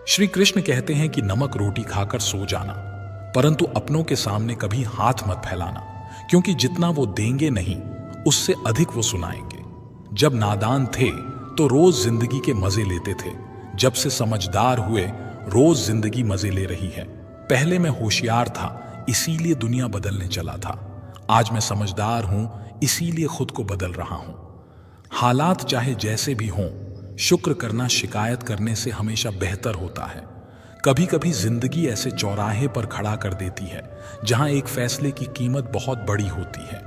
श्री कृष्ण कहते हैं कि नमक रोटी खाकर सो जाना, परंतु अपनों के सामने कभी हाथ मत फैलाना, क्योंकि जितना वो देंगे नहीं उससे अधिक वो सुनाएंगे। जब नादान थे तो रोज जिंदगी के मजे लेते थे, जब से समझदार हुए रोज जिंदगी मजे ले रही है। पहले मैं होशियार था इसीलिए दुनिया बदलने चला था, आज मैं समझदार हूं इसीलिए खुद को बदल रहा हूं। हालात चाहे जैसे भी हों, शुक्र करना शिकायत करने से हमेशा बेहतर होता है। कभी कभी जिंदगी ऐसे चौराहे पर खड़ा कर देती है जहां एक फैसले की कीमत बहुत बड़ी होती है।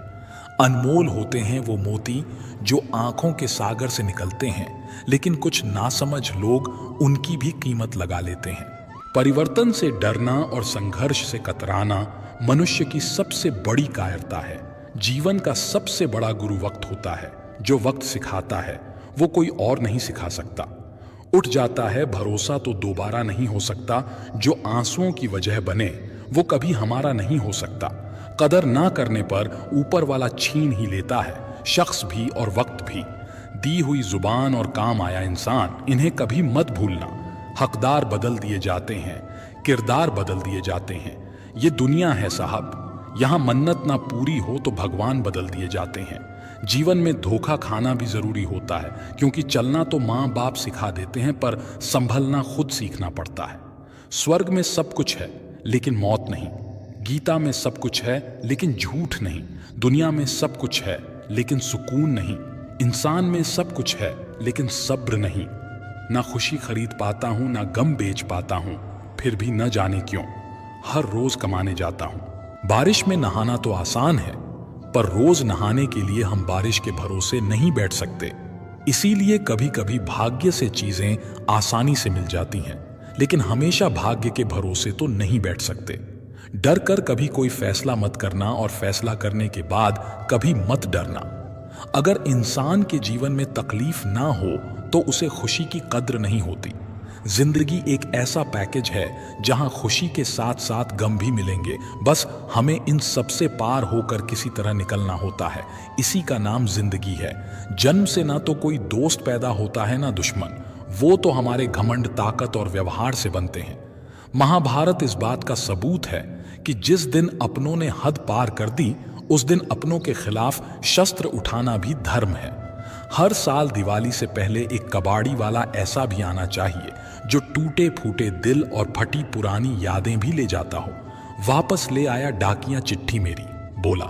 अनमोल होते हैं वो मोती जो आंखों के सागर से निकलते हैं, लेकिन कुछ नासमझ लोग उनकी भी कीमत लगा लेते हैं। परिवर्तन से डरना और संघर्ष से कतराना मनुष्य की सबसे बड़ी कायरता है। जीवन का सबसे बड़ा गुरु वक्त होता है। जो वक्त सिखाता है वो कोई और नहीं सिखा सकता। उठ जाता है भरोसा तो दोबारा नहीं हो सकता। जो आंसुओं की वजह बने वो कभी हमारा नहीं हो सकता। कदर ना करने पर ऊपर वाला छीन ही लेता है, शख्स भी और वक्त भी। दी हुई जुबान और काम आया इंसान, इन्हें कभी मत भूलना। हकदार बदल दिए जाते हैं, किरदार बदल दिए जाते हैं। ये दुनिया है साहब, यहाँ मन्नत ना पूरी हो तो भगवान बदल दिए जाते हैं। जीवन में धोखा खाना भी जरूरी होता है, क्योंकि चलना तो माँ बाप सिखा देते हैं, पर संभलना खुद सीखना पड़ता है। स्वर्ग में सब कुछ है लेकिन मौत नहीं। गीता में सब कुछ है लेकिन झूठ नहीं। दुनिया में सब कुछ है लेकिन सुकून नहीं। इंसान में सब कुछ है लेकिन सब्र नहीं। ना खुशी खरीद पाता हूं, ना गम बेच पाता हूं, फिर भी न जाने क्यों हर रोज कमाने जाता हूं। बारिश में नहाना तो आसान है, पर रोज नहाने के लिए हम बारिश के भरोसे नहीं बैठ सकते। इसीलिए कभी कभी भाग्य से चीजें आसानी से मिल जाती हैं, लेकिन हमेशा भाग्य के भरोसे तो नहीं बैठ सकते। डर कर कभी कोई फैसला मत करना, और फैसला करने के बाद कभी मत डरना। अगर इंसान के जीवन में तकलीफ ना हो तो उसे खुशी की कद्र नहीं होती। जिंदगी एक ऐसा पैकेज है जहां खुशी के साथ साथ गम भी मिलेंगे, बस हमें इन सबसे पार होकर किसी तरह निकलना होता है। इसी का नाम जिंदगी है। जन्म से ना तो कोई दोस्त पैदा होता है ना दुश्मन, वो तो हमारे घमंड, ताकत और व्यवहार से बनते हैं। महाभारत इस बात का सबूत है कि जिस दिन अपनों ने हद पार कर दी, उस दिन अपनों के खिलाफ शस्त्र उठाना भी धर्म है। हर साल दिवाली से पहले एक कबाड़ी वाला ऐसा भी आना चाहिए जो टूटे फूटे दिल और फटी पुरानी यादें भी ले जाता हो। वापस ले आया डाकिया चिट्ठी मेरी, बोला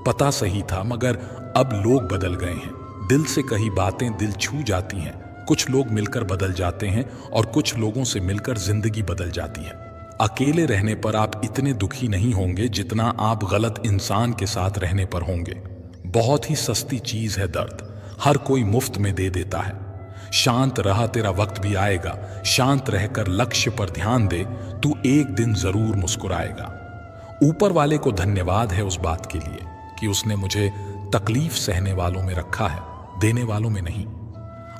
पता सही था मगर अब लोग बदल गए हैं। दिल से कही बातें दिल छू जाती हैं। कुछ लोग मिलकर बदल जाते हैं और कुछ लोगों से मिलकर जिंदगी बदल जाती है। अकेले रहने पर आप इतने दुखी नहीं होंगे जितना आप गलत इंसान के साथ रहने पर होंगे। बहुत ही सस्ती चीज है दर्द, हर कोई मुफ्त में दे देता है। शांत रहा, तेरा वक्त भी आएगा। शांत रहकर लक्ष्य पर ध्यान दे, तू एक दिन जरूर मुस्कुराएगा। ऊपर वाले को धन्यवाद है उस बात के लिए कि उसने मुझे तकलीफ सहने वालों में रखा है, देने वालों में नहीं।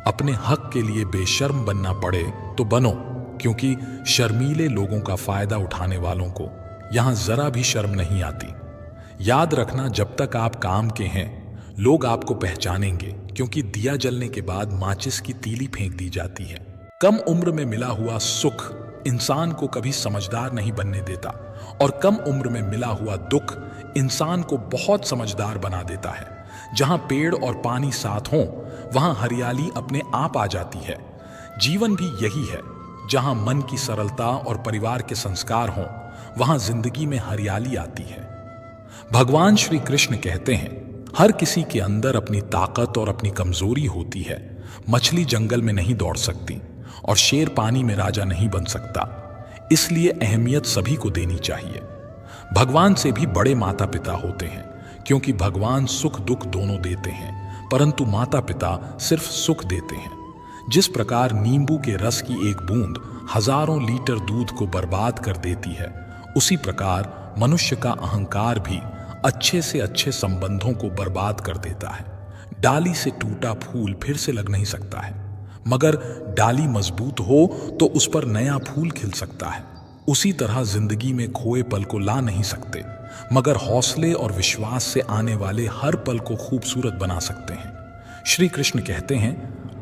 अपने हक के लिए बेशर्म बनना पड़े तो बनो, क्योंकि शर्मीले लोगों का फायदा उठाने वालों को यहां जरा भी शर्म नहीं आती। याद रखना, जब तक आप काम के हैं लोग आपको पहचानेंगे, क्योंकि दिया जलने के बाद माचिस की तीली फेंक दी जाती है। कम उम्र में मिला हुआ सुख इंसान को कभी समझदार नहीं बनने देता, और कम उम्र में मिला हुआ दुख इंसान को बहुत समझदार बना देता है। जहां पेड़ और पानी साथ हों वहां हरियाली अपने आप आ जाती है। जीवन भी यही है, जहां मन की सरलता और परिवार के संस्कार हों वहां जिंदगी में हरियाली आती है। भगवान श्री कृष्ण कहते हैं, हर किसी के अंदर अपनी ताकत और अपनी कमजोरी होती है। मछली जंगल में नहीं दौड़ सकती और शेर पानी में राजा नहीं बन सकता, इसलिए अहमियत सभी को देनी चाहिए। भगवान से भी बड़े माता पिता होते हैं, क्योंकि भगवान सुख दुख दोनों देते हैं, परंतु माता पिता सिर्फ सुख देते हैं। जिस प्रकार नींबू के रस की एक बूंद हजारों लीटर दूध को बर्बाद कर देती है, उसी प्रकार मनुष्य का अहंकार भी अच्छे से अच्छे संबंधों को बर्बाद कर देता है। डाली से टूटा फूल फिर से लग नहीं सकता है, मगर डाली मजबूत हो तो उस पर नया फूल खिल सकता है। उसी तरह जिंदगी में खोए पल को ला नहीं सकते, मगर हौसले और विश्वास से आने वाले हर पल को खूबसूरत बना सकते हैं। श्री कृष्ण कहते हैं,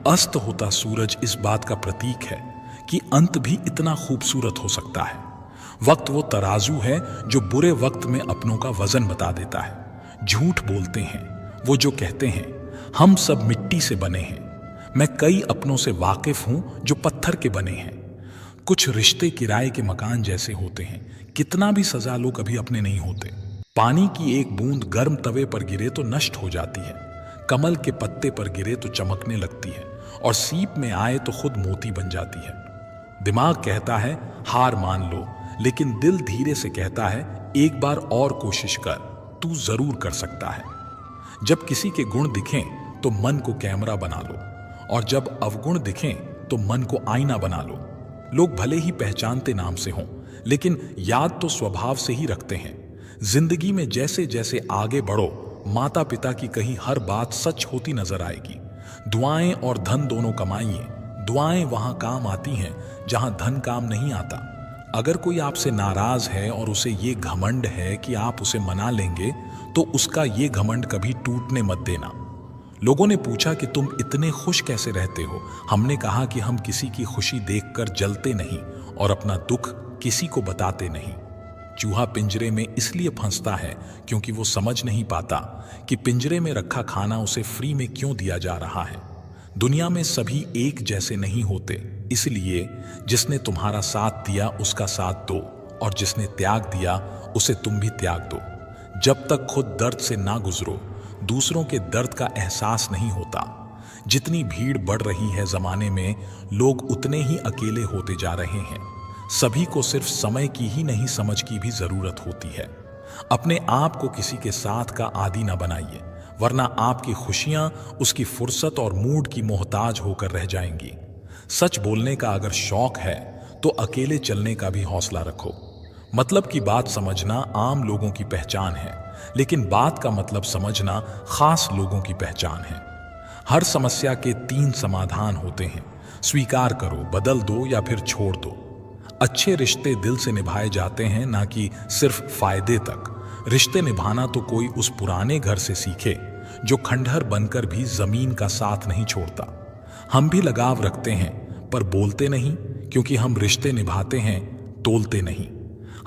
अस्त होता सूरज इस बात का प्रतीक है कि अंत भी इतना खूबसूरत हो सकता है। वक्त वो तराजू है जो बुरे वक्त में अपनों का वजन बता देता है। झूठ बोलते हैं वो जो कहते हैं हम सब मिट्टी से बने हैं। मैं कई अपनों से वाकिफ हूं जो पत्थर के बने हैं। कुछ रिश्ते किराए के मकान जैसे होते हैं, कितना भी सजा लो कभी अपने नहीं होते। पानी की एक बूंद गर्म तवे पर गिरे तो नष्ट हो जाती है, कमल के पत्ते पर गिरे तो चमकने लगती है, और सीप में आए तो खुद मोती बन जाती है। दिमाग कहता है हार मान लो, लेकिन दिल धीरे से कहता है एक बार और कोशिश कर, तू जरूर कर सकता है। जब किसी के गुण दिखें तो मन को कैमरा बना लो, और जब अवगुण दिखें तो मन को आईना बना लो। लोग भले ही पहचानते नाम से हों, लेकिन याद तो स्वभाव से ही रखते हैं। जिंदगी में जैसे जैसे आगे बढ़ो, माता पिता की कही हर बात सच होती नजर आएगी। दुआएं और धन दोनों कमाइए। दुआएं वहां काम आती हैं जहां धन काम नहीं आता। अगर कोई आपसे नाराज है और उसे ये घमंड है कि आप उसे मना लेंगे, तो उसका ये घमंड कभी टूटने मत देना। लोगों ने पूछा कि तुम इतने खुश कैसे रहते हो। हमने कहा कि हम किसी की खुशी देखकर जलते नहीं और अपना दुख किसी को बताते नहीं। चूहा पिंजरे में इसलिए फंसता है क्योंकि वो समझ नहीं पाता कि पिंजरे में रखा खाना उसे फ्री में क्यों दिया जा रहा है। दुनिया में सभी एक जैसे नहीं होते, इसलिए जिसने तुम्हारा साथ दिया उसका साथ दो, और जिसने त्याग दिया उसे तुम भी त्याग दो। जब तक खुद दर्द से ना गुजरो, दूसरों के दर्द का एहसास नहीं होता। जितनी भीड़ बढ़ रही है जमाने में, लोग उतने ही अकेले होते जा रहे हैं। सभी को सिर्फ समय की ही नहीं समझ की भी जरूरत होती है। अपने आप को किसी के साथ का आदी ना बनाइए, वरना आपकी खुशियां उसकी फुर्सत और मूड की मोहताज होकर रह जाएंगी। सच बोलने का अगर शौक है तो अकेले चलने का भी हौसला रखो। मतलब की बात समझना आम लोगों की पहचान है, लेकिन बात का मतलब समझना खास लोगों की पहचान है। हर समस्या के 3 समाधान होते हैं। स्वीकार करो, बदल दो या फिर छोड़ दो। अच्छे रिश्ते दिल से निभाए जाते हैं, ना कि सिर्फ फायदे तक। रिश्ते निभाना तो कोई उस पुराने घर से सीखे जो खंडहर बनकर भी जमीन का साथ नहीं छोड़ता। हम भी लगाव रखते हैं पर बोलते नहीं, क्योंकि हम रिश्ते निभाते हैं, तोलते नहीं।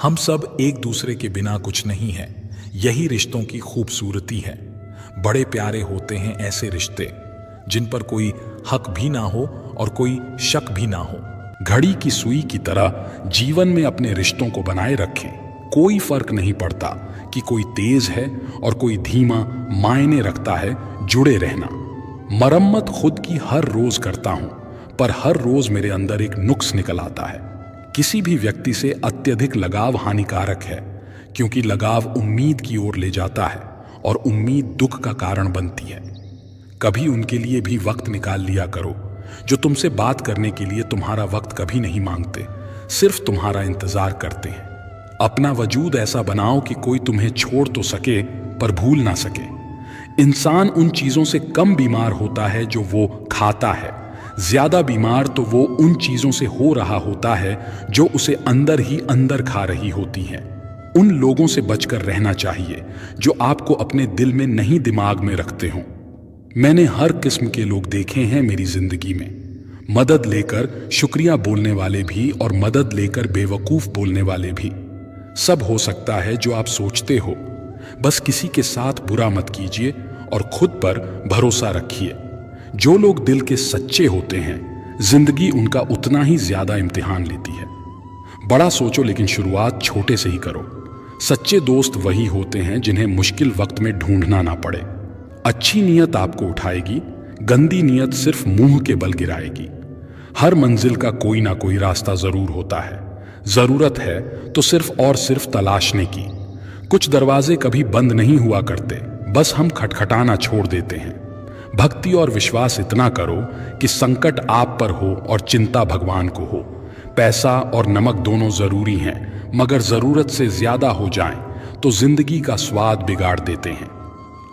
हम सब एक दूसरे के बिना कुछ नहीं है, यही रिश्तों की खूबसूरती है। बड़े प्यारे होते हैं ऐसे रिश्ते जिन पर कोई हक भी ना हो और कोई शक भी ना हो। घड़ी की सुई की तरह जीवन में अपने रिश्तों को बनाए रखें। कोई फर्क नहीं पड़ता कि कोई तेज है और कोई धीमा, मायने रखता है जुड़े रहना। मरम्मत खुद की हर रोज करता हूं, पर हर रोज मेरे अंदर एक नुक्स निकल आता है। किसी भी व्यक्ति से अत्यधिक लगाव हानिकारक है, क्योंकि लगाव उम्मीद की ओर ले जाता है और उम्मीद दुख का कारण बनती है। कभी उनके लिए भी वक्त निकाल लिया करो जो तुमसे बात करने के लिए तुम्हारा वक्त कभी नहीं मांगते, सिर्फ तुम्हारा इंतजार करते हैं। अपना वजूद ऐसा बनाओ कि कोई तुम्हें छोड़ तो सके पर भूल ना सके। इंसान उन चीजों से कम बीमार होता है जो वो खाता है, ज्यादा बीमार तो वो उन चीजों से हो रहा होता है जो उसे अंदर ही अंदर खा रही होती हैं। उन लोगों से बचकर रहना चाहिए जो आपको अपने दिल में नहीं दिमाग में रखते हों। मैंने हर किस्म के लोग देखे हैं मेरी जिंदगी में, मदद लेकर शुक्रिया बोलने वाले भी और मदद लेकर बेवकूफ बोलने वाले भी। सब हो सकता है जो आप सोचते हो। बस किसी के साथ बुरा मत कीजिए और खुद पर भरोसा रखिए। जो लोग दिल के सच्चे होते हैं, जिंदगी उनका उतना ही ज्यादा इम्तिहान लेती है। बड़ा सोचो लेकिन शुरुआत छोटे से ही करो। सच्चे दोस्त वही होते हैं जिन्हें मुश्किल वक्त में ढूंढना ना पड़े। अच्छी नीयत आपको उठाएगी, गंदी नीयत सिर्फ मुंह के बल गिराएगी। हर मंजिल का कोई ना कोई रास्ता जरूर होता है। जरूरत है तो सिर्फ और सिर्फ तलाशने की। कुछ दरवाजे कभी बंद नहीं हुआ करते, बस हम खटखटाना छोड़ देते हैं। भक्ति और विश्वास इतना करो कि संकट आप पर हो और चिंता भगवान को हो। पैसा और नमक दोनों जरूरी हैं, मगर जरूरत से ज्यादा हो जाएं तो जिंदगी का स्वाद बिगाड़ देते हैं।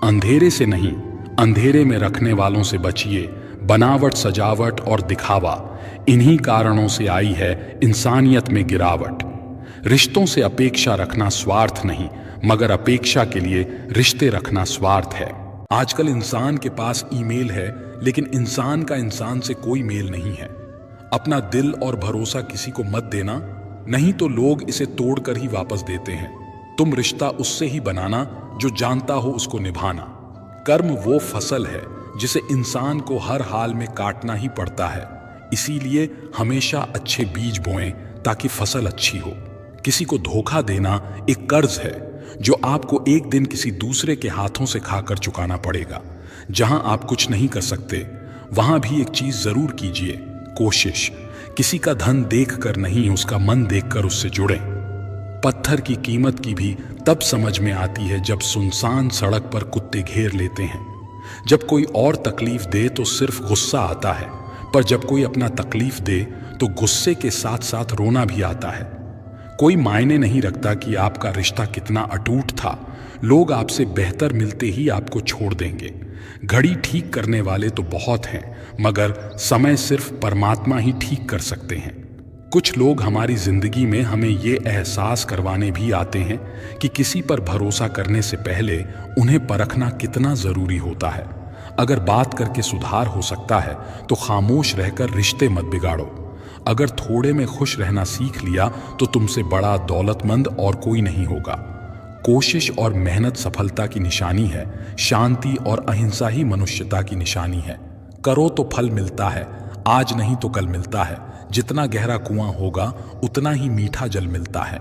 अंधेरे से नहीं, अंधेरे में रखने वालों से बचिए। बनावट, सजावट और दिखावा, इन्हीं कारणों से आई है इंसानियत में गिरावट। रिश्तों से अपेक्षा रखना स्वार्थ नहीं, मगर अपेक्षा के लिए रिश्ते रखना स्वार्थ है। आजकल इंसान के पास ईमेल है, लेकिन इंसान का इंसान से कोई मेल नहीं है। अपना दिल और भरोसा किसी को मत देना, नहीं तो लोग इसे तोड़कर ही वापस देते हैं। तुम रिश्ता उससे ही बनाना जो जानता हो उसको निभाना। कर्म वो फसल है जिसे इंसान को हर हाल में काटना ही पड़ता है, इसीलिए हमेशा अच्छे बीज बोएं ताकि फसल अच्छी हो। किसी को धोखा देना एक कर्ज है जो आपको एक दिन किसी दूसरे के हाथों से खाकर चुकाना पड़ेगा। जहां आप कुछ नहीं कर सकते वहां भी एक चीज जरूर कीजिए, कोशिश। किसी का धन देखकर नहीं, उसका मन देखकर उससे जुड़ें। पत्थर की कीमत की भी तब समझ में आती है जब सुनसान सड़क पर कुत्ते घेर लेते हैं। जब कोई और तकलीफ दे तो सिर्फ गुस्सा आता है, पर जब कोई अपना तकलीफ दे तो गुस्से के साथ साथ रोना भी आता है। कोई मायने नहीं रखता कि आपका रिश्ता कितना अटूट था, लोग आपसे बेहतर मिलते ही आपको छोड़ देंगे। घड़ी ठीक करने वाले तो बहुत हैं, मगर समय सिर्फ परमात्मा ही ठीक कर सकते हैं। कुछ लोग हमारी जिंदगी में हमें ये एहसास करवाने भी आते हैं कि किसी पर भरोसा करने से पहले उन्हें परखना कितना जरूरी होता है। अगर बात करके सुधार हो सकता है तो खामोश रहकर रिश्ते मत बिगाड़ो। अगर थोड़े में खुश रहना सीख लिया तो तुमसे बड़ा दौलतमंद और कोई नहीं होगा। कोशिश और मेहनत सफलता की निशानी है, शांति और अहिंसा ही मनुष्यता की निशानी है। करो तो फल मिलता है, आज नहीं तो कल मिलता है। जितना गहरा कुआं होगा उतना ही मीठा जल मिलता है।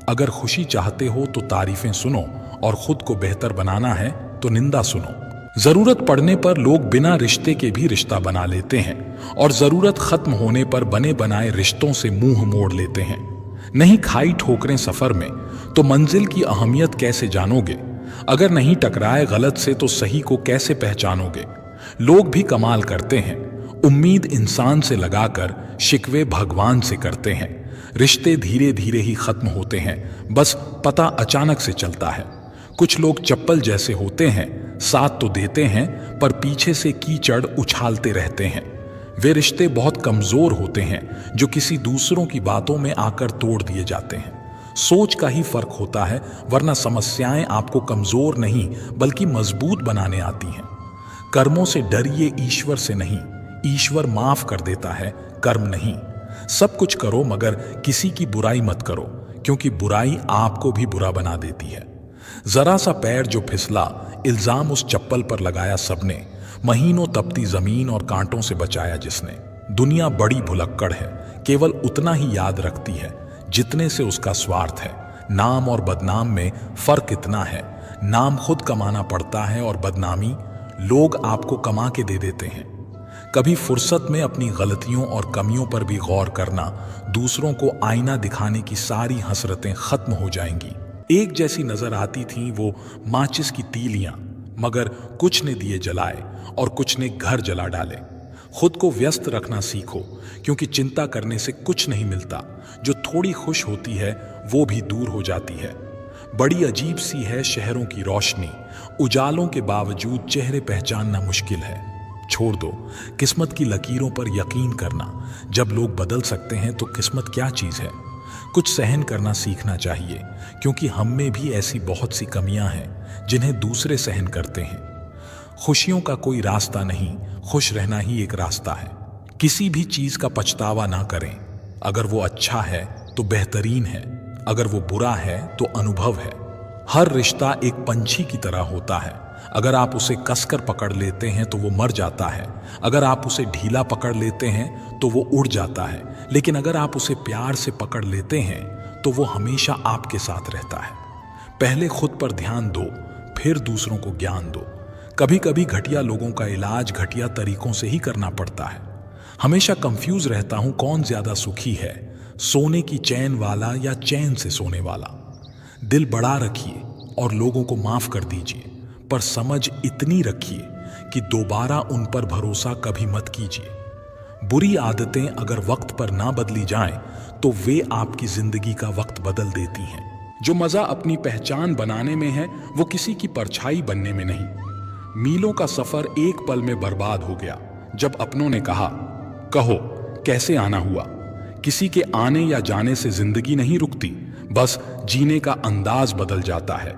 अगर खुशी चाहते हो तो तारीफें सुनो, और खुद को बेहतर बनाना है तो निंदा सुनो। जरूरत पड़ने पर लोग बिना रिश्ते के भी रिश्ता बना लेते हैं, और जरूरत खत्म होने पर बने बनाए रिश्तों से मुंह मोड़ लेते हैं। नहीं खाई ठोकरें सफर में तो मंजिल की अहमियत कैसे जानोगे? अगर नहीं टकराए गलत से तो सही को कैसे पहचानोगे? लोग भी कमाल करते हैं, उम्मीद इंसान से लगाकर शिकवे भगवान से करते हैं। रिश्ते धीरे धीरे ही खत्म होते हैं, बस पता अचानक से चलता है। कुछ लोग चप्पल जैसे होते हैं, साथ तो देते हैं पर पीछे से कीचड़ उछालते रहते हैं। वे रिश्ते बहुत कमजोर होते हैं जो किसी दूसरों की बातों में आकर तोड़ दिए जाते हैं। सोच का ही फर्क होता है, वरना समस्याएं आपको कमजोर नहीं बल्कि मजबूत बनाने आती हैं। कर्मों से डरिए, ईश्वर से नहीं। ईश्वर माफ कर देता है, कर्म नहीं। सब कुछ करो मगर किसी की बुराई मत करो, क्योंकि बुराई आपको भी बुरा बना देती है। जरा सा पैर जो फिसला, इल्जाम उस चप्पल पर लगाया सबने। महीनों तपती जमीन और कांटों से बचाया जिसने। दुनिया बड़ी भुलक्कड़ है, केवल उतना ही याद रखती है जितने से उसका स्वार्थ है। नाम और बदनाम में फर्क इतना है, नाम खुद कमाना पड़ता है और बदनामी लोग आपको कमा के दे देते हैं। कभी फुर्सत में अपनी गलतियों और कमियों पर भी गौर करना, दूसरों को आईना दिखाने की सारी हसरतें खत्म हो जाएंगी। एक जैसी नजर आती थीं वो माचिस की तीलियां, मगर कुछ ने दिए जलाए और कुछ ने घर जला डाले। खुद को व्यस्त रखना सीखो, क्योंकि चिंता करने से कुछ नहीं मिलता। जो थोड़ी खुश होती है वो भी दूर हो जाती है। बड़ी अजीब सी है शहरों की रोशनी, उजालों के बावजूद चेहरे पहचानना मुश्किल है। छोड़ दो किस्मत की लकीरों पर यकीन करना। जब लोग बदल सकते हैं तो किस्मत क्या चीज है। कुछ सहन करना सीखना चाहिए, क्योंकि हम में भी ऐसी बहुत सी कमियां हैं जिन्हें दूसरे सहन करते हैं। खुशियों का कोई रास्ता नहीं, खुश रहना ही एक रास्ता है। किसी भी चीज का पछतावा ना करें। अगर वो अच्छा है तो बेहतरीन है, अगर वो बुरा है तो अनुभव है। हर रिश्ता एक पंछी की तरह होता है। अगर आप उसे कसकर पकड़ लेते हैं तो वो मर जाता है, अगर आप उसे ढीला पकड़ लेते हैं तो वो उड़ जाता है, लेकिन अगर आप उसे प्यार से पकड़ लेते हैं तो वो हमेशा आपके साथ रहता है। पहले खुद पर ध्यान दो, फिर दूसरों को ज्ञान दो। कभी कभी घटिया लोगों का इलाज घटिया तरीकों से ही करना पड़ता है। हमेशा कंफ्यूज रहता हूं कौन ज्यादा सुखी है, सोने की चैन वाला या चैन से सोने वाला। दिल बड़ा रखिए और लोगों को माफ कर दीजिए, पर समझ इतनी रखिए कि दोबारा उन पर भरोसा कभी मत कीजिए। बुरी आदतें अगर वक्त पर ना बदली जाएं तो वे आपकी जिंदगी का वक्त बदल देती हैं। जो मजा अपनी पहचान बनाने में है वो किसी की परछाई बनने में नहीं। मीलों का सफर एक पल में बर्बाद हो गया जब अपनों ने कहा, कहो कैसे आना हुआ। किसी के आने या जाने से जिंदगी नहीं रुकती, बस जीने का अंदाज बदल जाता है।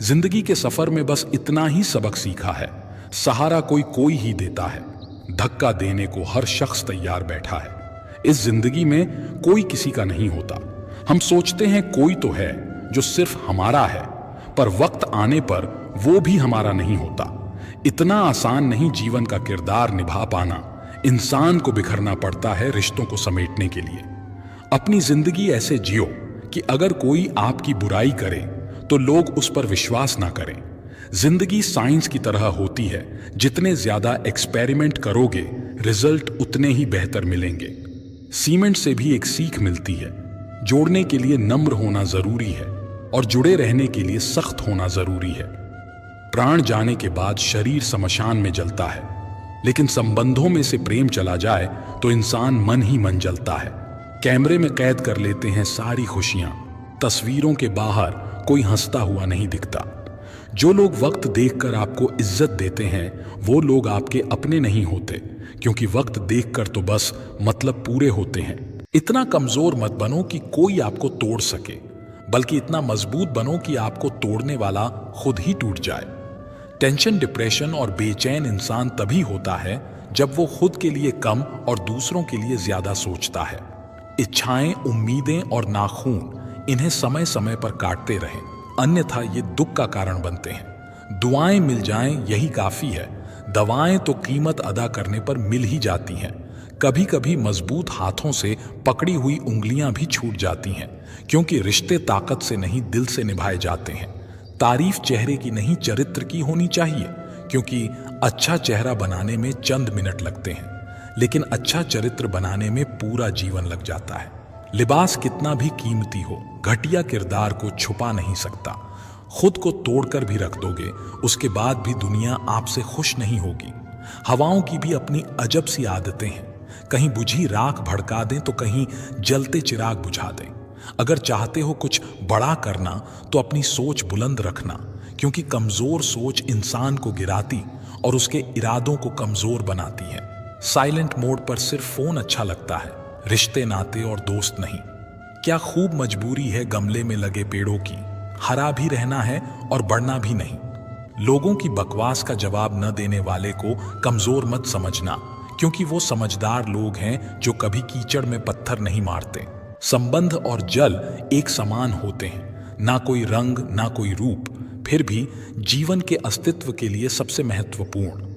जिंदगी के सफर में बस इतना ही सबक सीखा है, सहारा कोई कोई ही देता है, धक्का देने को हर शख्स तैयार बैठा है। इस जिंदगी में कोई किसी का नहीं होता। हम सोचते हैं कोई तो है जो सिर्फ हमारा है, पर वक्त आने पर वो भी हमारा नहीं होता। इतना आसान नहीं जीवन का किरदार निभा पाना। इंसान को बिखरना पड़ता है रिश्तों को समेटने के लिए। अपनी जिंदगी ऐसे जियो कि अगर कोई आपकी बुराई करे तो लोग उस पर विश्वास ना करें। जिंदगी साइंस की तरह होती है, जितने ज्यादा एक्सपेरिमेंट करोगे रिजल्ट उतने ही बेहतर मिलेंगे। सीमेंट से भी एक सीख मिलती है, जोड़ने के लिए नम्र होना जरूरी है और जुड़े रहने के लिए सख्त होना जरूरी है। प्राण जाने के बाद शरीर शमशान में जलता है, लेकिन संबंधों में से प्रेम चला जाए तो इंसान मन ही मन जलता है। कैमरे में कैद कर लेते हैं सारी खुशियां, तस्वीरों के बाहर कोई हंसता हुआ नहीं दिखता। जो लोग वक्त देखकर आपको इज्जत देते हैं वो लोग आपके अपने नहीं होते, क्योंकि वक्त देखकर तो बस मतलब पूरे होते हैं। इतना कमजोर मत बनो कि कोई आपको तोड़ सके, बल्कि इतना मजबूत बनो कि आपको तोड़ने वाला खुद ही टूट जाए। टेंशन, डिप्रेशन और बेचैन इंसान तभी होता है जब वो खुद के लिए कम और दूसरों के लिए ज्यादा सोचता है। इच्छाएं, उम्मीदें और नाखून इन्हें समय समय पर काटते रहें, अन्यथा ये दुख का कारण बनते हैं। दुआएं मिल जाएं यही काफी है, दवाएं तो कीमत अदा करने पर मिल ही जाती हैं। कभी कभी मजबूत हाथों से पकड़ी हुई उंगलियां भी छूट जाती हैं, क्योंकि रिश्ते ताकत से नहीं दिल से निभाए जाते हैं। तारीफ चेहरे की नहीं चरित्र की होनी चाहिए, क्योंकि अच्छा चेहरा बनाने में चंद मिनट लगते हैं, लेकिन अच्छा चरित्र बनाने में पूरा जीवन लग जाता है। लिबास कितना भी कीमती हो, घटिया किरदार को छुपा नहीं सकता। खुद को तोड़कर भी रख दोगे, उसके बाद भी दुनिया आपसे खुश नहीं होगी। हवाओं की भी अपनी अजब सी आदतें हैं, कहीं बुझी राख भड़का दें तो कहीं जलते चिराग बुझा दें। अगर चाहते हो कुछ बड़ा करना तो अपनी सोच बुलंद रखना, क्योंकि कमजोर सोच इंसान को गिराती और उसके इरादों को कमजोर बनाती है। साइलेंट मोड पर सिर्फ फोन अच्छा लगता है, रिश्ते, नाते और दोस्त नहीं। क्या खूब मजबूरी है गमले में लगे पेड़ों की, हरा भी रहना है और बढ़ना भी नहीं। लोगों की बकवास का जवाब न देने वाले को कमजोर मत समझना, क्योंकि वो समझदार लोग हैं जो कभी कीचड़ में पत्थर नहीं मारते। संबंध और जल एक समान होते हैं, ना कोई रंग ना कोई रूप, फिर भी जीवन के अस्तित्व के लिए सबसे महत्वपूर्ण।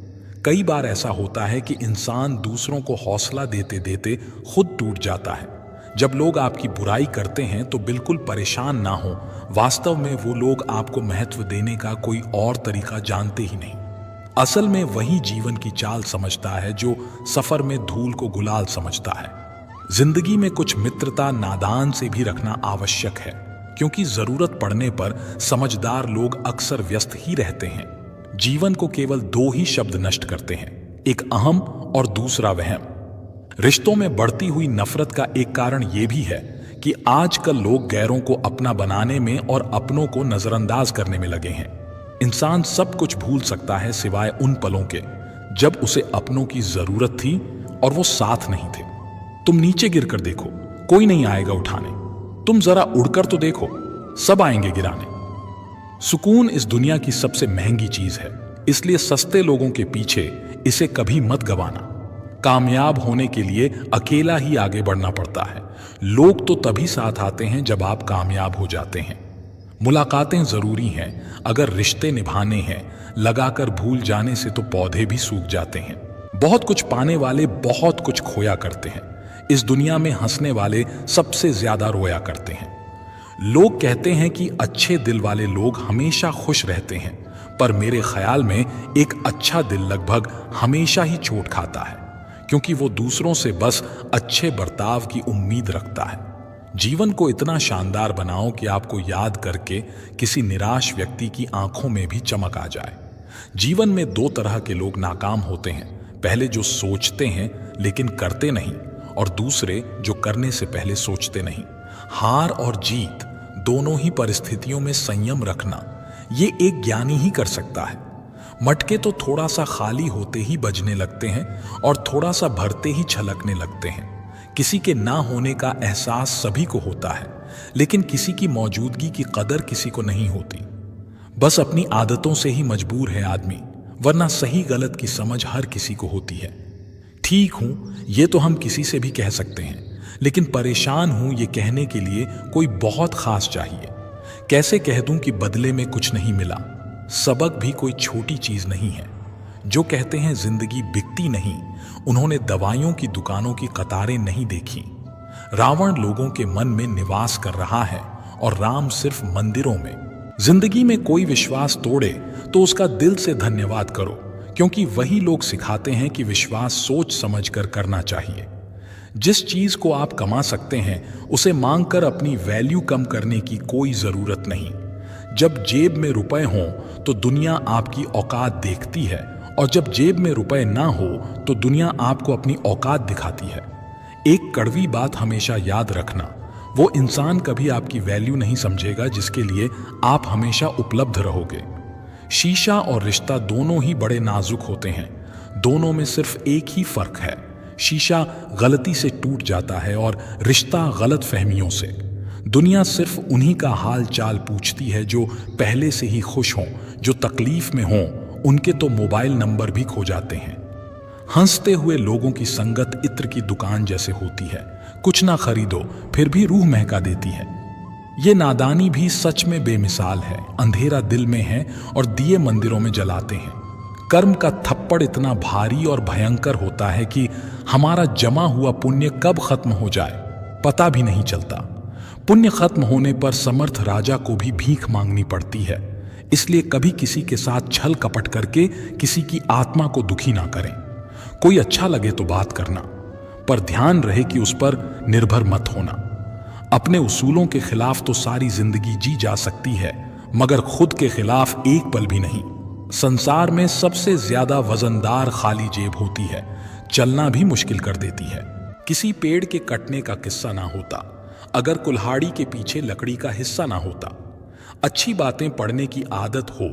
कई बार ऐसा होता है कि इंसान दूसरों को हौसला देते देते खुद टूट जाता है। जब लोग आपकी बुराई करते हैं तो बिल्कुल परेशान ना हो, वास्तव में वो लोग आपको महत्व देने का कोई और तरीका जानते ही नहीं। असल में वही जीवन की चाल समझता है जो सफर में धूल को गुलाल समझता है। जिंदगी में कुछ मित्रता नादान से भी रखना आवश्यक है, क्योंकि जरूरत पड़ने पर समझदार लोग अक्सर व्यस्त ही रहते हैं। जीवन को केवल दो ही शब्द नष्ट करते हैं, एक अहम और दूसरा वहम। रिश्तों में बढ़ती हुई नफरत का एक कारण यह भी है कि आजकल लोग गैरों को अपना बनाने में और अपनों को नजरअंदाज करने में लगे हैं। इंसान सब कुछ भूल सकता है सिवाय उन पलों के जब उसे अपनों की जरूरत थी और वो साथ नहीं थे। तुम नीचे गिरकर देखो, कोई नहीं आएगा उठाने। तुम जरा उड़कर तो देखो, सब आएंगे गिराने। सुकून इस दुनिया की सबसे महंगी चीज है, इसलिए सस्ते लोगों के पीछे इसे कभी मत गवाना। कामयाब होने के लिए अकेला ही आगे बढ़ना पड़ता है। लोग तो तभी साथ आते हैं जब आप कामयाब हो जाते हैं। मुलाकातें जरूरी हैं, अगर रिश्ते निभाने हैं। लगाकर भूल जाने से तो पौधे भी सूख जाते हैं। बहुत कुछ पाने वाले बहुत कुछ खोया करते हैं। इस दुनिया में हंसने वाले सबसे ज्यादा रोया करते हैं। लोग कहते हैं कि अच्छे दिल वाले लोग हमेशा खुश रहते हैं, पर मेरे ख्याल में एक अच्छा दिल लगभग हमेशा ही चोट खाता है, क्योंकि वो दूसरों से बस अच्छे बर्ताव की उम्मीद रखता है। जीवन को इतना शानदार बनाओ कि आपको याद करके किसी निराश व्यक्ति की आंखों में भी चमक आ जाए। जीवन में दो तरह के लोग नाकाम होते हैं, पहले जो सोचते हैं लेकिन करते नहीं, और दूसरे जो करने से पहले सोचते नहीं। हार और जीत दोनों ही परिस्थितियों में संयम रखना, ये एक ज्ञानी ही कर सकता है। मटके तो थोड़ा सा खाली होते ही बजने लगते हैं और थोड़ा सा भरते ही छलकने लगते हैं। किसी के ना होने का एहसास सभी को होता है, लेकिन किसी की मौजूदगी की कदर किसी को नहीं होती। बस अपनी आदतों से ही मजबूर है आदमी, वरना सही गलत की समझ हर किसी को होती है। ठीक हूं ये तो हम किसी से भी कह सकते हैं, लेकिन परेशान हूं ये कहने के लिए कोई बहुत खास चाहिए। कैसे कह दूं कि बदले में कुछ नहीं मिला? सबक भी कोई छोटी चीज नहीं है। जो कहते हैं जिंदगी बिकती नहीं, उन्होंने दवाइयों की दुकानों की कतारें नहीं देखी। रावण लोगों के मन में निवास कर रहा है और राम सिर्फ मंदिरों में। जिंदगी में कोई विश्वास तोड़े तो उसका दिल से धन्यवाद करो, क्योंकि वही लोग सिखाते हैं कि विश्वास सोच समझ कर करना चाहिए। जिस चीज को आप कमा सकते हैं उसे मांगकर अपनी वैल्यू कम करने की कोई जरूरत नहीं। जब जेब में रुपए हों तो दुनिया आपकी औकात देखती है, और जब जेब में रुपए ना हो तो दुनिया आपको अपनी औकात दिखाती है। एक कड़वी बात हमेशा याद रखना, वो इंसान कभी आपकी वैल्यू नहीं समझेगा जिसके लिए आप हमेशा उपलब्ध रहोगे। शीशा और रिश्ता दोनों ही बड़े नाजुक होते हैं। दोनों में सिर्फ एक ही फर्क है, शीशा गलती से टूट जाता है और रिश्ता गलत फहमियों से। दुनिया सिर्फ उन्हीं का हाल चाल पूछती है जो पहले से ही खुश हों। जो तकलीफ में हों उनके तो मोबाइल नंबर भी खो जाते हैं। हंसते हुए लोगों की संगत इत्र की दुकान जैसे होती है, कुछ ना खरीदो फिर भी रूह महका देती है। ये नादानी भी सच में बेमिसाल है। अंधेरा दिल में है और दिए मंदिरों में जलाते हैं। कर्म का थप्पड़ इतना भारी और भयंकर होता है कि हमारा जमा हुआ पुण्य कब खत्म हो जाए पता भी नहीं चलता। पुण्य खत्म होने पर समर्थ राजा को भी भीख मांगनी पड़ती है। इसलिए कभी किसी के साथ छल कपट करके किसी की आत्मा को दुखी ना करें। कोई अच्छा लगे तो बात करना, पर ध्यान रहे कि उस पर निर्भर मत होना। अपने उसूलों के खिलाफ तो सारी जिंदगी जी जा सकती है, मगर खुद के खिलाफ एक पल भी नहीं। संसार में सबसे ज्यादा वजनदार खाली जेब होती है, चलना भी मुश्किल कर देती है। किसी पेड़ के कटने का किस्सा ना होता अगर कुल्हाड़ी के पीछे लकड़ी का हिस्सा ना होता। अच्छी बातें पढ़ने की आदत हो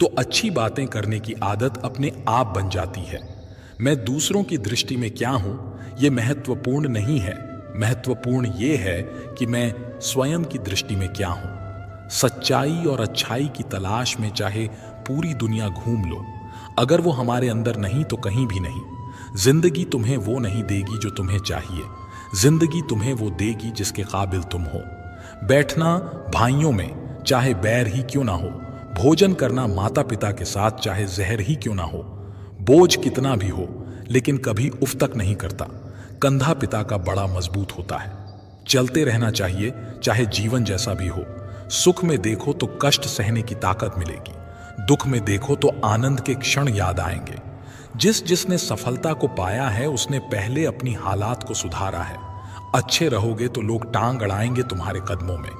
तो अच्छी बातें करने की आदत अपने आप बन जाती है। मैं दूसरों की दृष्टि में क्या हूं यह महत्वपूर्ण नहीं है, महत्वपूर्ण यह है कि मैं स्वयं की दृष्टि में क्या हूं। सच्चाई और अच्छाई की तलाश में चाहे पूरी दुनिया घूम लो, अगर वो हमारे अंदर नहीं तो कहीं भी नहीं। जिंदगी तुम्हें वो नहीं देगी जो तुम्हें चाहिए, जिंदगी तुम्हें वो देगी जिसके काबिल तुम हो। बैठना भाइयों में चाहे बैर ही क्यों ना हो, भोजन करना माता पिता के साथ चाहे जहर ही क्यों ना हो। बोझ कितना भी हो लेकिन कभी उफ तक नहीं करता। कंधा पिता का बड़ा मजबूत होता है। चलते रहना चाहिए चाहे जीवन जैसा भी हो। सुख में देखो तो कष्ट सहने की ताकत मिलेगी, दुख में देखो तो आनंद के क्षण याद आएंगे। जिसने सफलता को पाया है उसने पहले अपनी हालात को सुधारा है। अच्छे रहोगे तो लोग टांग अड़ाएंगे तुम्हारे कदमों में,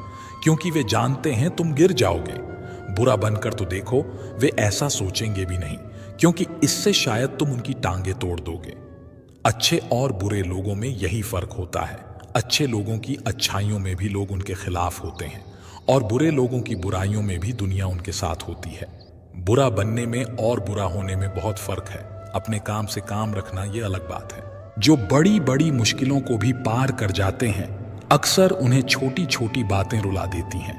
क्योंकि वे जानते हैं तुम गिर जाओगे। बुरा बनकर तो देखो, वे ऐसा सोचेंगे भी नहीं, क्योंकि इससे शायद तुम उनकी टांगे तोड़ दोगे। अच्छे और बुरे लोगों में यही फर्क होता है। अच्छे लोगों की अच्छाइयों में भी लोग उनके खिलाफ होते हैं, और बुरे लोगों की बुराइयों में भी दुनिया उनके साथ होती है। बुरा बनने में और बुरा होने में बहुत फर्क है। अपने काम से काम रखना ये अलग बात है। जो बड़ी बड़ी मुश्किलों को भी पार कर जाते हैं, अक्सर उन्हें छोटी छोटी बातें रुला देती हैं।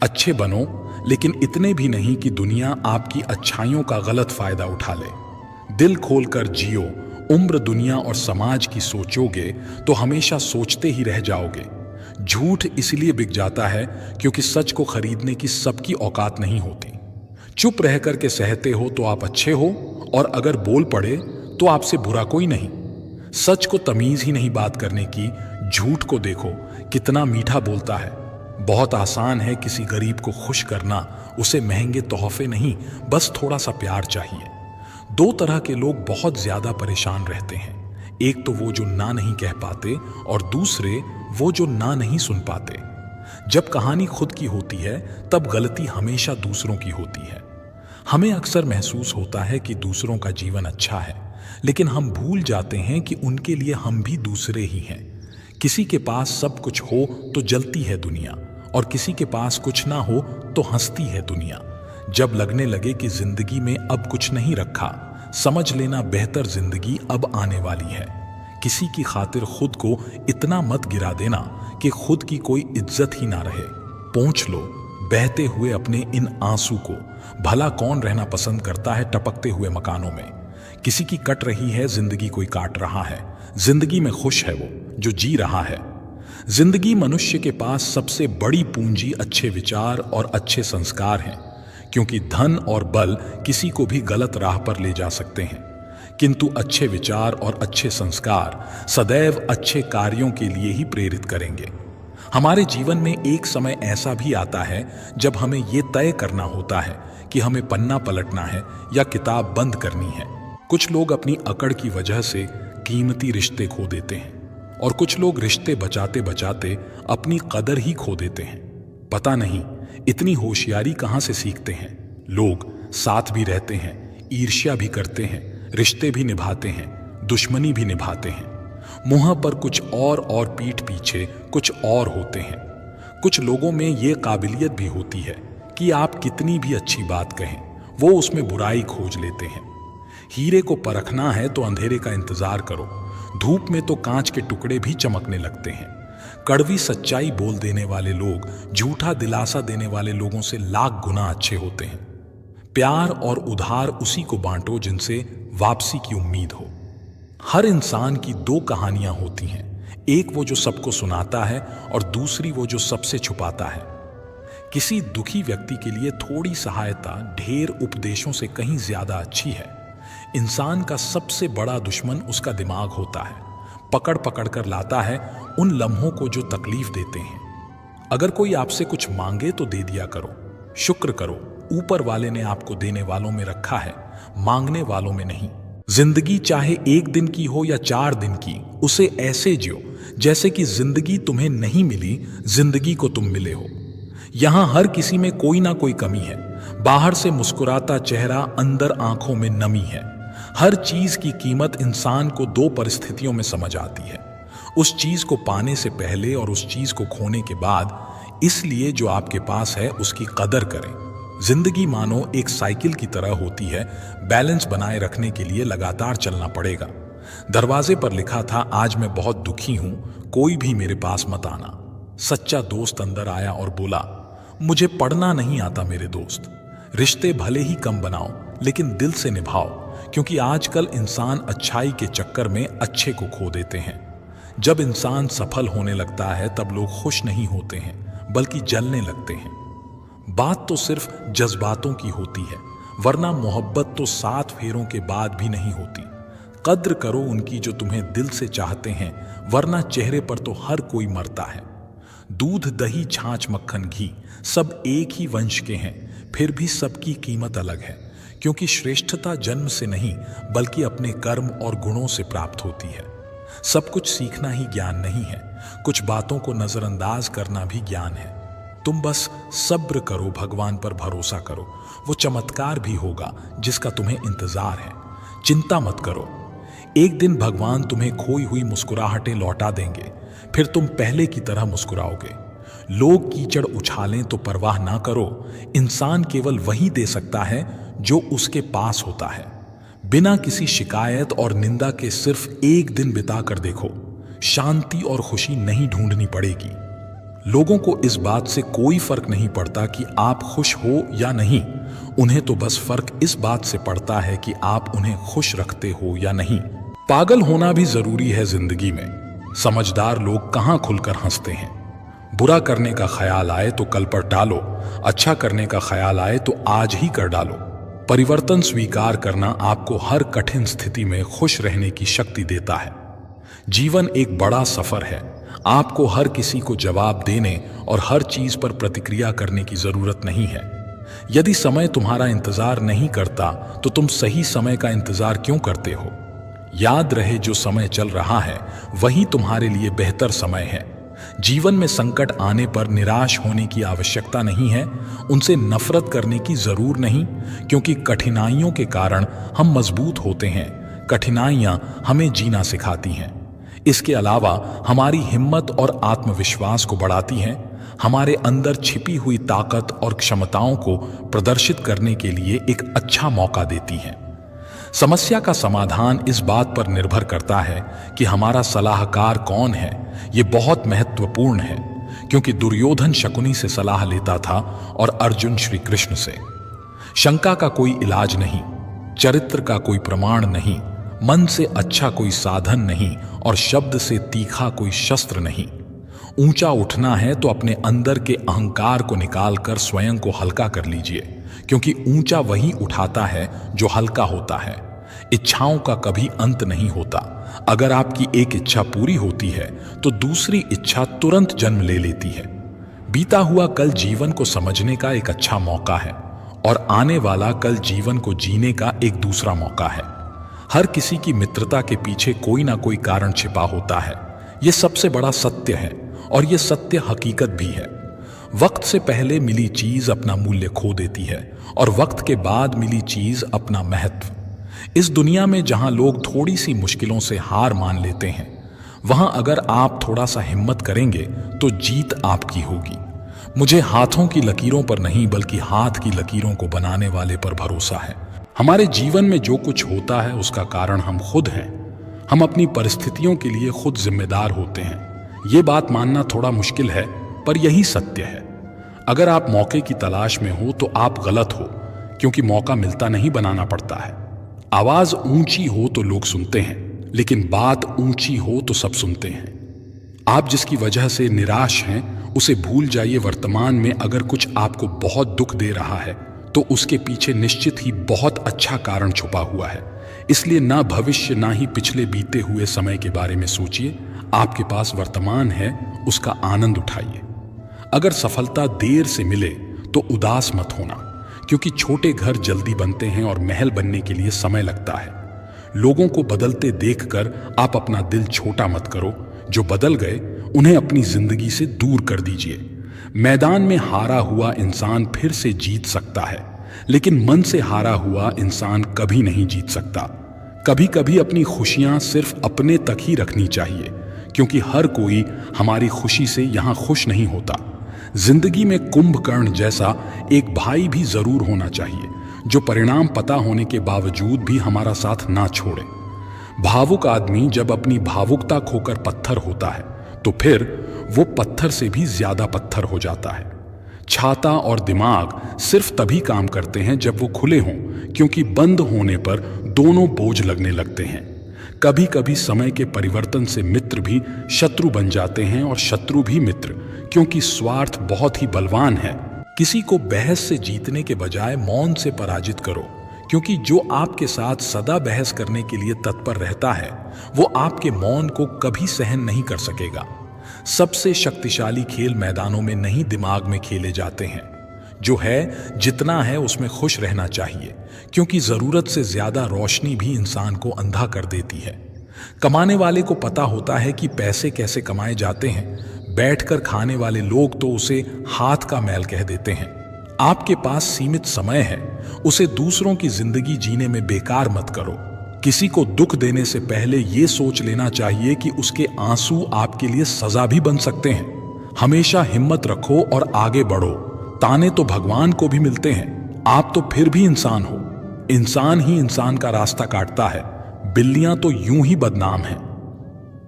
अच्छे बनो, लेकिन इतने भी नहीं कि दुनिया आपकी अच्छाइयों का गलत फायदा उठा ले। दिल खोलकर जियो। उम्र दुनिया और समाज की सोचोगे तो हमेशा सोचते ही रह जाओगे। झूठ इसलिए बिक जाता है क्योंकि सच को खरीदने की सबकी औकात नहीं होती। चुप रह कर के सहते हो तो आप अच्छे हो, और अगर बोल पड़े तो आपसे बुरा कोई नहीं। सच को तमीज ही नहीं बात करने की, झूठ को देखो कितना मीठा बोलता है। बहुत आसान है किसी गरीब को खुश करना, उसे महंगे तोहफे नहीं, बस थोड़ा सा प्यार चाहिए। दो तरह के लोग बहुत ज्यादा परेशान रहते हैं। एक तो वो जो ना नहीं कह पाते, और दूसरे वो जो ना नहीं सुन पाते। जब कहानी खुद की होती है तब गलती हमेशा दूसरों की होती है। हमें अक्सर महसूस होता है कि दूसरों का जीवन अच्छा है, लेकिन हम भूल जाते हैं कि उनके लिए हम भी दूसरे ही हैं। किसी के पास सब कुछ हो तो जलती है दुनिया, और किसी के पास कुछ ना हो तो हंसती है दुनिया। जब लगने लगे कि जिंदगी में अब कुछ नहीं रखा, समझ लेना बेहतर जिंदगी अब आने वाली है। किसी की खातिर खुद को इतना मत गिरा देना कि खुद की कोई इज्जत ही ना रहे। पोंछ लो बहते हुए अपने इन आंसू को। भला कौन रहना पसंद करता है टपकते हुए मकानों में? किसी की कट रही है जिंदगी, कोई काट रहा है। जिंदगी में खुश है वो जो जी रहा है। जिंदगी मनुष्य के पास सबसे बड़ी पूंजी अच्छे विचार और अच्छे संस्कार हैं, क्योंकि धन और बल किसी को भी गलत राह पर ले जा सकते हैं, किंतु अच्छे विचार और अच्छे संस्कार सदैव अच्छे कार्यों के लिए ही प्रेरित करेंगे। हमारे जीवन में एक समय ऐसा भी आता है जब हमें ये तय करना होता है कि हमें पन्ना पलटना है या किताब बंद करनी है। कुछ लोग अपनी अकड़ की वजह से कीमती रिश्ते खो देते हैं और कुछ लोग रिश्ते बचाते बचाते अपनी कदर ही खो देते हैं। पता नहीं इतनी होशियारी कहां से सीखते हैं। लोग साथ भी रहते हैं, ईर्ष्या भी करते हैं, रिश्ते भी निभाते हैं, दुश्मनी भी निभाते हैं। मुंह पर कुछ और पीठ पीछे कुछ और होते हैं। कुछ लोगों में ये काबिलियत भी होती है कि आप कितनी भी अच्छी बात कहें, वो उसमें बुराई खोज लेते हैं। हीरे को परखना है तो अंधेरे का इंतजार करो। धूप में तो कांच के टुकड़े भी चमकने लगते हैं। कड़वी सच्चाई बोल देने वाले लोग झूठा दिलासा देने वाले लोगों से लाख गुना अच्छे होते हैं। प्यार और उधार उसी को बांटो जिनसे वापसी की उम्मीद हो। हर इंसान की दो कहानियां होती हैं, एक वो जो सबको सुनाता है और दूसरी वो जो सबसे छुपाता है। किसी दुखी व्यक्ति के लिए थोड़ी सहायता ढेर उपदेशों से कहीं ज्यादा अच्छी है। इंसान का सबसे बड़ा दुश्मन उसका दिमाग होता है। पकड़ पकड़ कर लाता है उन लम्हों को जो तकलीफ देते हैं। अगर कोई आपसे कुछ मांगे तो दे दिया करो, शुक्र करो ऊपर वाले ने आपको देने वालों में रखा है, मांगने वालों में नहीं। जिंदगी चाहे एक दिन की हो या 4 दिन की, उसे ऐसे जियो जैसे कि जिंदगी तुम्हें नहीं मिली, जिंदगी को तुम मिले हो। यहां हर किसी में कोई ना कोई कमी है। बाहर से मुस्कुराता चेहरा, अंदर आंखों में नमी है। हर चीज की कीमत इंसान को 2 परिस्थितियों में समझ आती है, उस चीज को पाने से पहले और उस चीज को खोने के बाद। इसलिए जो आपके पास है उसकी कदर करें। जिंदगी मानो एक साइकिल की तरह होती है, बैलेंस बनाए रखने के लिए लगातार चलना पड़ेगा। दरवाजे पर लिखा था, आज मैं बहुत दुखी हूं, कोई भी मेरे पास मत आना। सच्चा दोस्त अंदर आया और बोला, मुझे पढ़ना नहीं आता मेरे दोस्त। रिश्ते भले ही कम बनाओ लेकिन दिल से निभाओ, क्योंकि आजकल इंसान अच्छाई के चक्कर में अच्छे को खो देते हैं। जब इंसान सफल होने लगता है तब लोग खुश नहीं होते हैं बल्कि जलने लगते हैं। बात तो सिर्फ जज्बातों की होती है, वरना मोहब्बत तो 7 फेरों के बाद भी नहीं होती। कद्र करो उनकी जो तुम्हें दिल से चाहते हैं, वरना चेहरे पर तो हर कोई मरता है। दूध, दही, छाछ, मक्खन, घी सब एक ही वंश के हैं, फिर भी सबकी कीमत अलग है, क्योंकि श्रेष्ठता जन्म से नहीं बल्कि अपने कर्म और गुणों से प्राप्त होती है। सब कुछ सीखना ही ज्ञान नहीं है, कुछ बातों को नजरअंदाज करना भी ज्ञान है। तुम बस सब्र करो, भगवान पर भरोसा करो, वो चमत्कार भी होगा जिसका तुम्हें इंतजार है। चिंता मत करो, एक दिन भगवान तुम्हें खोई हुई मुस्कुराहटें लौटा देंगे, फिर तुम पहले की तरह मुस्कुराओगे। लोग कीचड़ उछालें तो परवाह ना करो, इंसान केवल वही दे सकता है जो उसके पास होता है। बिना किसी शिकायत और निंदा के सिर्फ एक दिन बिता कर देखो, शांति और खुशी नहीं ढूंढनी पड़ेगी। लोगों को इस बात से कोई फर्क नहीं पड़ता कि आप खुश हो या नहीं, उन्हें तो बस फर्क इस बात से पड़ता है कि आप उन्हें खुश रखते हो या नहीं। पागल होना भी जरूरी है जिंदगी में। समझदार लोग कहां खुलकर हंसते हैं। बुरा करने का ख्याल आए तो कल पर टालो, अच्छा करने का ख्याल आए तो आज ही कर डालो। परिवर्तन स्वीकार करना आपको हर कठिन स्थिति में खुश रहने की शक्ति देता है। जीवन एक बड़ा सफर है, आपको हर किसी को जवाब देने और हर चीज पर प्रतिक्रिया करने की जरूरत नहीं है। यदि समय तुम्हारा इंतजार नहीं करता तो तुम सही समय का इंतजार क्यों करते हो? याद रहे, जो समय चल रहा है वही तुम्हारे लिए बेहतर समय है। जीवन में संकट आने पर निराश होने की आवश्यकता नहीं है, उनसे नफरत करने की जरूर नहीं, क्योंकि कठिनाइयों के कारण हम मजबूत होते हैं। कठिनाइयां हमें जीना सिखाती हैं। इसके अलावा हमारी हिम्मत और आत्मविश्वास को बढ़ाती हैं, हमारे अंदर छिपी हुई ताकत और क्षमताओं को प्रदर्शित करने के लिए एक अच्छा मौका देती हैं। समस्या का समाधान इस बात पर निर्भर करता है कि हमारा सलाहकार कौन है। ये बहुत महत्वपूर्ण है, क्योंकि दुर्योधन शकुनी से सलाह लेता था और अर्जुन श्री कृष्ण से। शंका का कोई इलाज नहीं, चरित्र का कोई प्रमाण नहीं, मन से अच्छा कोई साधन नहीं और शब्द से तीखा कोई शस्त्र नहीं। ऊंचा उठना है तो अपने अंदर के अहंकार को निकालकर स्वयं को हल्का कर लीजिए, क्योंकि ऊंचा वही उठाता है जो हल्का होता है। इच्छाओं का कभी अंत नहीं होता। अगर आपकी एक इच्छा पूरी होती है तो दूसरी इच्छा तुरंत जन्म ले लेती है। बीता हुआ कल जीवन को समझने का एक अच्छा मौका है और आने वाला कल जीवन को जीने का एक दूसरा मौका है। हर किसी की मित्रता के पीछे कोई ना कोई कारण छिपा होता है। यह सबसे बड़ा सत्य है और यह सत्य हकीकत भी है। वक्त से पहले मिली चीज अपना मूल्य खो देती है और वक्त के बाद मिली चीज अपना महत्व। इस दुनिया में जहां लोग थोड़ी सी मुश्किलों से हार मान लेते हैं, वहां अगर आप थोड़ा सा हिम्मत करेंगे तो जीत आपकी होगी। मुझे हाथों की लकीरों पर नहीं बल्कि हाथ की लकीरों को बनाने वाले पर भरोसा है। हमारे जीवन में जो कुछ होता है उसका कारण हम खुद हैं। हम अपनी परिस्थितियों के लिए खुद जिम्मेदार होते हैं। ये बात मानना थोड़ा मुश्किल है, पर यही सत्य है। अगर आप मौके की तलाश में हो तो आप गलत हो, क्योंकि मौका मिलता नहीं, बनाना पड़ता है। आवाज ऊंची हो तो लोग सुनते हैं, लेकिन बात ऊंची हो तो सब सुनते हैं। आप जिसकी वजह से निराश हैं उसे भूल जाइए। वर्तमान में अगर कुछ आपको बहुत दुख दे रहा है तो उसके पीछे निश्चित ही बहुत अच्छा कारण छुपा हुआ है। इसलिए ना भविष्य ना ही पिछले बीते हुए समय के बारे में सोचिए। आपके पास वर्तमान है, उसका आनंद उठाइए। अगर सफलता देर से मिले तो उदास मत होना, क्योंकि छोटे घर जल्दी बनते हैं और महल बनने के लिए समय लगता है। लोगों को बदलते देखकर आप अपना दिल छोटा मत करो। जो बदल गए उन्हें अपनी जिंदगी से दूर कर दीजिए। मैदान में हारा हुआ इंसान फिर से जीत सकता है, लेकिन मन से हारा हुआ इंसान कभी नहीं जीत सकता। कभी कभी अपनी खुशियां सिर्फ अपने तक ही रखनी चाहिए, क्योंकि हर कोई हमारी खुशी से यहां खुश नहीं होता। जिंदगी में कुंभकर्ण जैसा एक भाई भी जरूर होना चाहिए, जो परिणाम पता होने के बावजूद भी हमारा साथ ना छोड़े। भावुक आदमी जब अपनी भावुकता खोकर पत्थर होता है तो फिर वो पत्थर से भी ज्यादा पत्थर हो जाता है। छाता और दिमाग सिर्फ तभी काम करते हैं जब वो खुले हों, क्योंकि बंद होने पर दोनों बोझ लगने लगते हैं। कभी कभी समय के परिवर्तन से मित्र भी शत्रु बन जाते हैं और शत्रु भी मित्र, क्योंकि स्वार्थ बहुत ही बलवान है। किसी को बहस से जीतने के बजाय मौन से पराजित करो, क्योंकि जो आपके साथ सदा बहस करने के लिए तत्पर रहता है वो आपके मौन को कभी सहन नहीं कर सकेगा। सबसे शक्तिशाली खेल मैदानों में नहीं दिमाग में खेले जाते हैं। जो है जितना है उसमें खुश रहना चाहिए, क्योंकि जरूरत से ज्यादा रोशनी भी इंसान को अंधा कर देती है। कमाने वाले को पता होता है कि पैसे कैसे कमाए जाते हैं। बैठकर खाने वाले लोग तो उसे हाथ का मैल कह देते हैं। आपके पास सीमित समय है, उसे दूसरों की जिंदगी जीने में बेकार मत करो। किसी को दुख देने से पहले यह सोच लेना चाहिए कि उसके आंसू आपके लिए सजा भी बन सकते हैं। हमेशा हिम्मत रखो और आगे बढ़ो। ताने तो भगवान को भी मिलते हैं, आप तो फिर भी इंसान हो। इंसान ही इंसान का रास्ता काटता है, बिल्लियां तो यूं ही बदनाम हैं।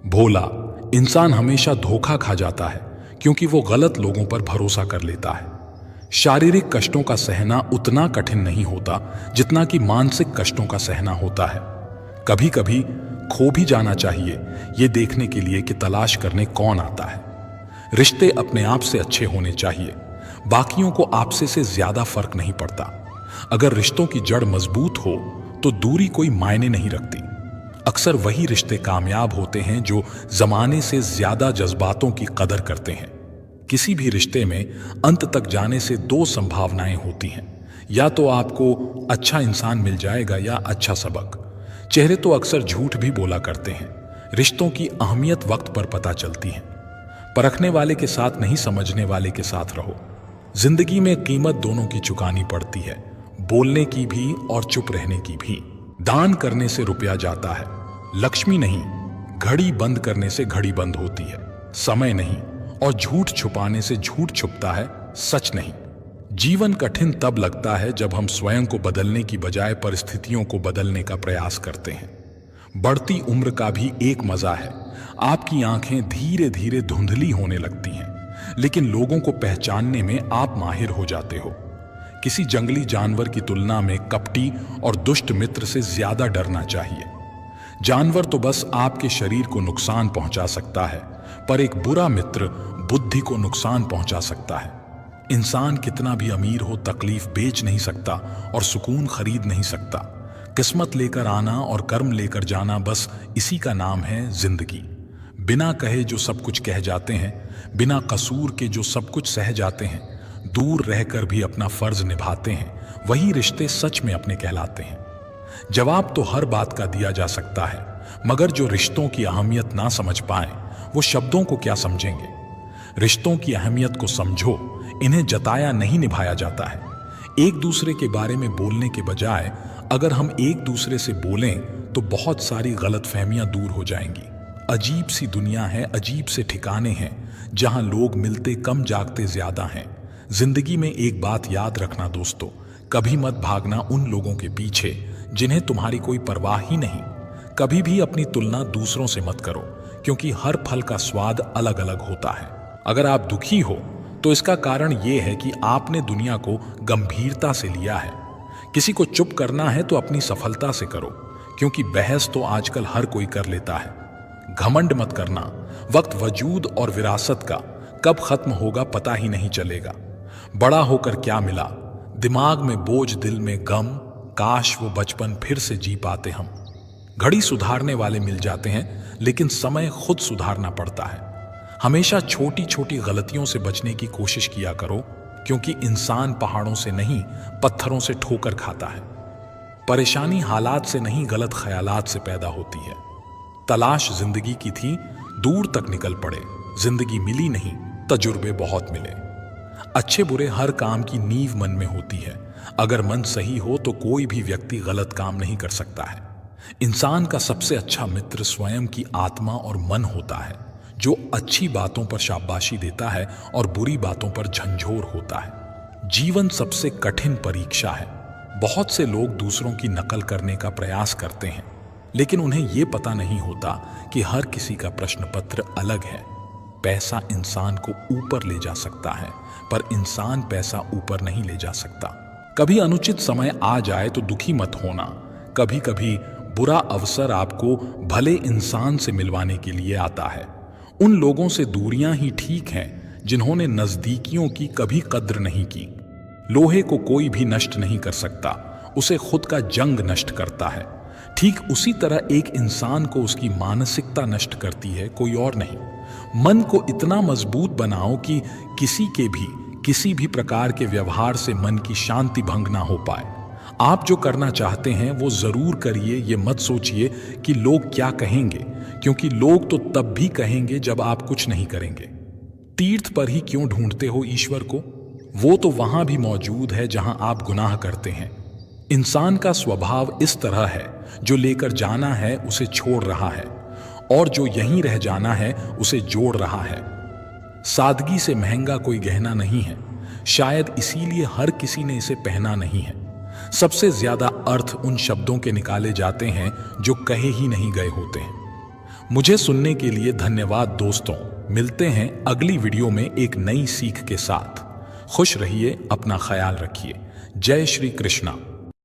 भोला इंसान हमेशा धोखा खा जाता है, क्योंकि वो गलत लोगों पर भरोसा कर लेता है। शारीरिक कष्टों का सहना उतना कठिन नहीं होता जितना कि मानसिक कष्टों का सहना होता है। कभी कभी खो भी जाना चाहिए, ये देखने के लिए कि तलाश करने कौन आता है। रिश्ते अपने आप से अच्छे होने चाहिए, बाकियों को आपसे से ज्यादा फर्क नहीं पड़ता। अगर रिश्तों की जड़ मजबूत हो तो दूरी कोई मायने नहीं रखती। अक्सर वही रिश्ते कामयाब होते हैं जो जमाने से ज्यादा जज्बातों की कदर करते हैं। किसी भी रिश्ते में अंत तक जाने से दो संभावनाएं होती हैं, या तो आपको अच्छा इंसान मिल जाएगा या अच्छा सबक। चेहरे तो अक्सर झूठ भी बोला करते हैं। रिश्तों की अहमियत वक्त पर पता चलती है। परखने वाले के साथ नहीं, समझने वाले के साथ रहो। जिंदगी में कीमत दोनों की चुकानी पड़ती है, बोलने की भी और चुप रहने की भी। दान करने से रुपया जाता है, लक्ष्मी नहीं। घड़ी बंद करने से घड़ी बंद होती है, समय नहीं। और झूठ छुपाने से झूठ छुपता है, सच नहीं। जीवन कठिन तब लगता है जब हम स्वयं को बदलने की बजाय परिस्थितियों को बदलने का प्रयास करते हैं। बढ़ती उम्र का भी एक मजा है। आपकी आंखें धीरे धीरे धुंधली होने लगती हैं, लेकिन लोगों को पहचानने में आप माहिर हो जाते हो। किसी जंगली जानवर की तुलना में कपटी और दुष्ट मित्र से ज्यादा डरना चाहिए। जानवर तो बस आपके शरीर को नुकसान पहुंचा सकता है, पर एक बुरा मित्र बुद्धि को नुकसान पहुंचा सकता है। इंसान कितना भी अमीर हो, तकलीफ बेच नहीं सकता और सुकून खरीद नहीं सकता। किस्मत लेकर आना और कर्म लेकर जाना, बस इसी का नाम है जिंदगी। बिना कहे जो सब कुछ कह जाते हैं, बिना कसूर के जो सब कुछ सह जाते हैं, दूर रहकर भी अपना फर्ज निभाते हैं, वही रिश्ते सच में अपने कहलाते हैं। जवाब तो हर बात का दिया जा सकता है, मगर जो रिश्तों की अहमियत ना समझ पाए वो शब्दों को क्या समझेंगे। रिश्तों की अहमियत को समझो, इन्हें जताया नहीं निभाया जाता है। एक दूसरे के बारे में बोलने के बजाय अगर हम एक दूसरे से बोलें तो बहुत सारी गलतफहमियां दूर हो जाएंगी। अजीब सी दुनिया है, अजीब से ठिकाने हैं जहां लोग मिलते कम जागते ज्यादा हैं। जिंदगी में एक बात याद रखना दोस्तों, कभी मत भागना उन लोगों के पीछे जिन्हें तुम्हारी कोई परवाह ही नहीं। कभी भी अपनी तुलना दूसरों से मत करो, क्योंकि हर फल का स्वाद अलग अलग होता है। अगर आप दुखी हो तो इसका कारण यह है कि आपने दुनिया को गंभीरता से लिया है। किसी को चुप करना है तो अपनी सफलता से करो, क्योंकि बहस तो आजकल हर कोई कर लेता है। घमंड मत करना, वक्त वजूद और विरासत का कब खत्म होगा पता ही नहीं चलेगा। बड़ा होकर क्या मिला, दिमाग में बोझ, दिल में गम, काश वो बचपन फिर से जी पाते हम। घड़ी सुधारने वाले मिल जाते हैं, लेकिन समय खुद सुधारना पड़ता है। हमेशा छोटी छोटी गलतियों से बचने की कोशिश किया करो, क्योंकि इंसान पहाड़ों से नहीं पत्थरों से ठोकर खाता है। परेशानी हालात से नहीं गलत ख्यालात से पैदा होती है। तलाश जिंदगी की थी, दूर तक निकल पड़े, जिंदगी मिली नहीं, तजुर्बे बहुत मिले। अच्छे बुरे हर काम की नींव मन में होती है। अगर मन सही हो तो कोई भी व्यक्ति गलत काम नहीं कर सकता है। इंसान का सबसे अच्छा मित्र स्वयं की आत्मा और मन होता है, जो अच्छी बातों पर शाबाशी देता है और बुरी बातों पर झंझोर होता है। जीवन सबसे कठिन परीक्षा है। बहुत से लोग दूसरों की नकल करने का प्रयास करते हैं, लेकिन उन्हें यह पता नहीं होता कि हर किसी का प्रश्न पत्र अलग है। पैसा इंसान को ऊपर ले जा सकता है, पर इंसान पैसा ऊपर नहीं ले जा सकता। कभी अनुचित समय आ जाए तो दुखी मत होना। कभी कभी बुरा अवसर आपको भले इंसान से मिलवाने के लिए आता है। उन लोगों से दूरियां ही ठीक हैं जिन्होंने नजदीकियों की कभी कद्र नहीं की। लोहे को कोई भी नष्ट नहीं कर सकता, उसे खुद का जंग नष्ट करता है। ठीक उसी तरह एक इंसान को उसकी मानसिकता नष्ट करती है, कोई और नहीं। मन को इतना मजबूत बनाओ कि किसी भी प्रकार के व्यवहार से मन की शांति भंग ना हो पाए। आप जो करना चाहते हैं वो जरूर करिए। ये मत सोचिए कि लोग क्या कहेंगे, क्योंकि लोग तो तब भी कहेंगे जब आप कुछ नहीं करेंगे। तीर्थ पर ही क्यों ढूंढते हो ईश्वर को? वो तो वहां भी मौजूद है जहां आप गुनाह करते हैं। इंसान का स्वभाव इस तरह है, जो लेकर जाना है उसे छोड़ रहा है, और जो यहीं रह जाना है उसे जोड़ रहा है। सादगी से महंगा कोई गहना नहीं है, शायद इसीलिए हर किसी ने इसे पहना नहीं है। सबसे ज्यादा अर्थ उन शब्दों के निकाले जाते हैं जो कहे ही नहीं गए होते हैं। मुझे सुनने के लिए धन्यवाद दोस्तों। मिलते हैं अगली वीडियो में एक नई सीख के साथ। खुश रहिए, अपना ख्याल रखिए। जय श्री कृष्णा।